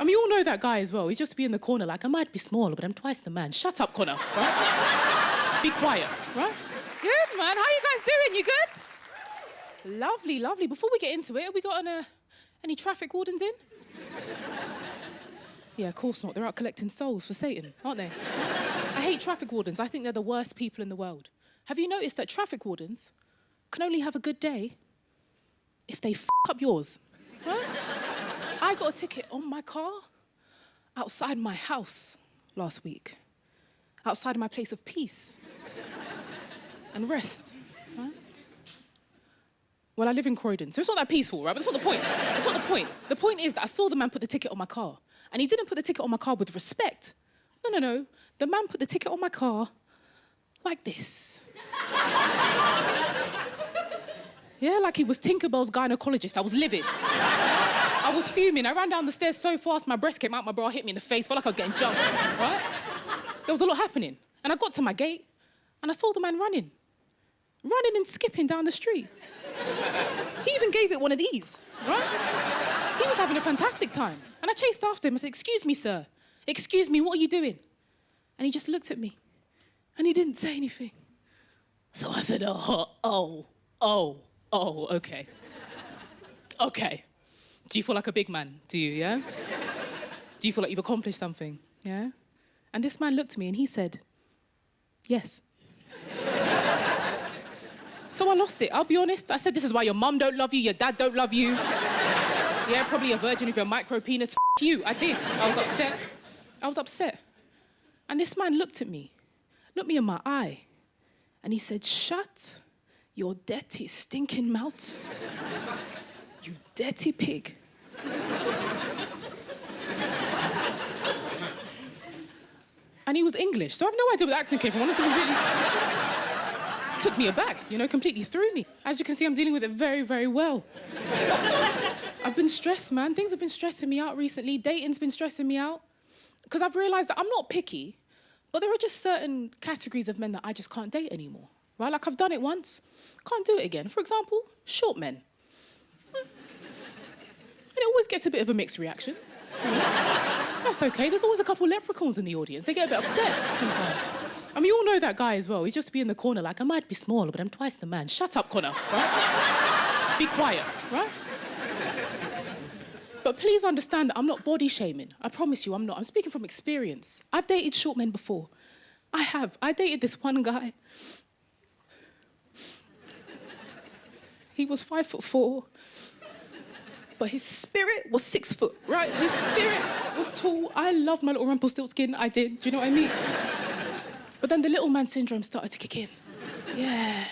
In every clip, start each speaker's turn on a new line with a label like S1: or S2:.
S1: I mean, you all know that guy as well. He's just be in the corner like, I might be smaller, but I'm twice the man. Shut up, Connor, right? Just be quiet, right? Good, man. How you guys doing? You good? Lovely, lovely. Before we get into it, have we got any traffic wardens in? Yeah, of course not. They're out collecting souls for Satan, aren't they? I hate traffic wardens. I think they're the worst people in the world. Have you noticed that traffic wardens can only have a good day if they f*** up yours? Right? I got a ticket on my car outside my house last week, outside of my place of peace and rest. Right? Well, I live in Croydon, so it's not that peaceful, right? But that's not the point. That's not the point. The point is that I saw the man put the ticket on my car, and he didn't put the ticket on my car with respect. No. The man put the ticket on my car like this. Yeah, like he was Tinkerbell's gynecologist. I was livid. I was fuming. I ran down the stairs so fast, my breast came out, my bra hit me in the face. Felt like I was getting jumped, right? There was a lot happening. And I got to my gate, and I saw the man running and skipping down the street. He even gave it one of these, right? He was having a fantastic time. And I chased after him. I said, excuse me, sir. Excuse me, what are you doing? And he just looked at me, and he didn't say anything. So I said, okay. Okay. Do you feel like a big man? Do you, yeah? Do you feel like you've accomplished something, yeah? And this man looked at me and he said, yes. So I lost it, I'll be honest. I said, this is why your mum don't love you, your dad don't love you. Yeah, probably a virgin with your micro penis. F*** you, I did. I was upset. And this man looked me in my eye, and he said, shut your dirty, stinking mouth, you dirty pig. And he was English, so I have no idea where the accent came from. Honestly, completely took me aback, completely threw me. As you can see, I'm dealing with it very, very well. I've been stressed, man. Things have been stressing me out recently. Dating's been stressing me out. Because I've realised that I'm not picky, but there are just certain categories of men that I just can't date anymore, right? Like, I've done it once, can't do it again. For example, short men. And it always gets a bit of a mixed reaction. That's okay, there's always a couple leprechauns in the audience. They get a bit upset sometimes. I mean, you all know that guy as well. He's just be in the corner like, I might be smaller, but I'm twice the man. Shut up, Connor, right? Just be quiet, right? But please understand that I'm not body shaming. I promise you, I'm not. I'm speaking from experience. I've dated short men before. I have. I dated this one guy. He was 5'4", but his spirit was 6 foot, right? His spirit was tall. I loved my little Rumpelstiltskin. I did. Do you know what I mean? But then the little man syndrome started to kick in. Yeah.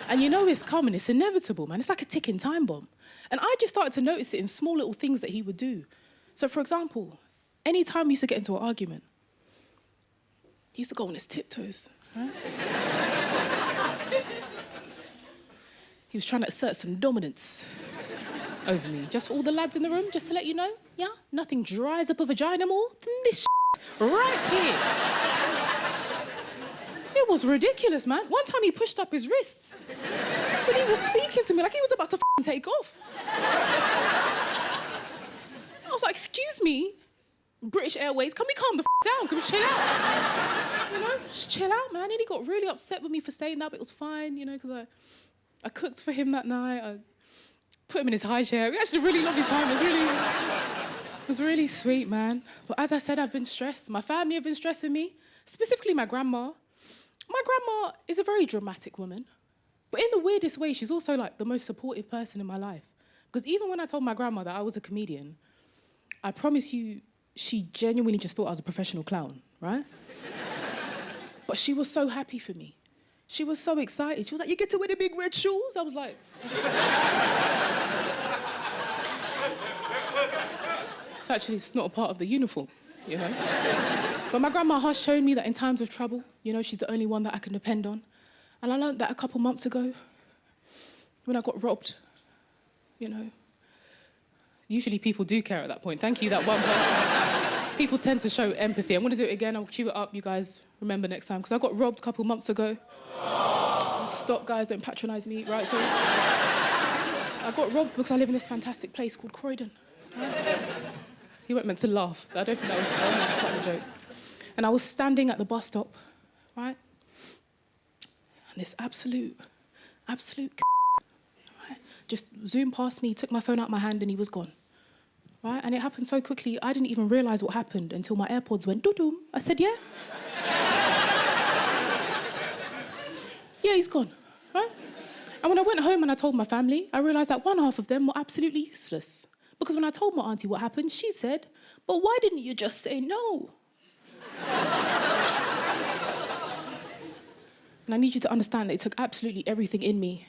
S1: And you know it's coming. It's inevitable, man. It's like a ticking time bomb. And I just started to notice it in small little things that he would do. So, for example, any time we used to get into an argument, he used to go on his tiptoes, right? He was trying to assert some dominance over me. Just for all the lads in the room, just to let you know, yeah, nothing dries up a vagina more than this right here. It was ridiculous, man. One time he pushed up his wrists when he was speaking to me like he was about to take off. I was like, excuse me, British Airways, can we calm the down? Can we chill out? Just chill out, man. And he got really upset with me for saying that, but it was fine, because I cooked for him that night. I put him in his high chair. We actually really loved his time. It was really sweet, man. But as I said, I've been stressed. My family have been stressing me, specifically my grandma. My grandma is a very dramatic woman, but in the weirdest way, she's also like the most supportive person in my life. Because even when I told my grandma that I was a comedian, I promise you, she genuinely just thought I was a professional clown, right? But she was so happy for me. She was so excited. She was like, you get to wear the big red shoes? I was like... It's not a part of the uniform, But my grandma has shown me that in times of trouble, she's the only one that I can depend on. And I learned that a couple months ago when I got robbed, Usually people do care at that point. Thank you, that one person. People tend to show empathy. I'm going to do it again. I'll cue it up. You guys remember next time. Because I got robbed a couple months ago. Stop, guys. Don't patronise me, right? So I got robbed because I live in this fantastic place called Croydon. Right? You weren't meant to laugh. I don't think that was actually quite a joke. And I was standing at the bus stop, right? And this absolute right, just zoomed past me, took my phone out of my hand, and he was gone. Right? And it happened so quickly, I didn't even realise what happened until my AirPods went doo-doo. I said, yeah. Yeah, he's gone, right? And when I went home and I told my family, I realised that one half of them were absolutely useless. Because when I told my auntie what happened, she said, but why didn't you just say no? And I need you to understand that it took absolutely everything in me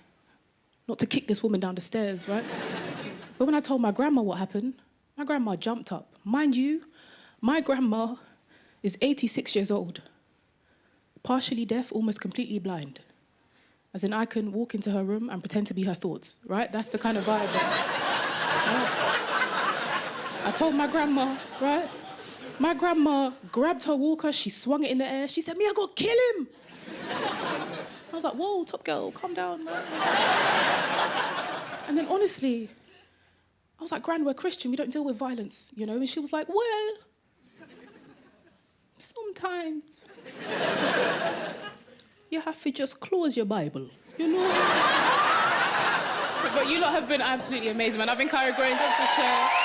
S1: not to kick this woman down the stairs, right? But when I told my grandma what happened, my grandma jumped up. Mind you, my grandma is 86 years old, partially deaf, almost completely blind. As in, I can walk into her room and pretend to be her thoughts, right? That's the kind of vibe that... I told my grandma, right? My grandma grabbed her walker, she swung it in the air, she said, me, I gotta kill him! I was like, whoa, top girl, calm down, man. And then honestly, I was like, Gran, we're Christian, we don't deal with violence, you know? And she was like, well, sometimes you have to just close your Bible, you know? But you lot have been absolutely amazing, man. I've been Kyrah Gray, thanks for sharing.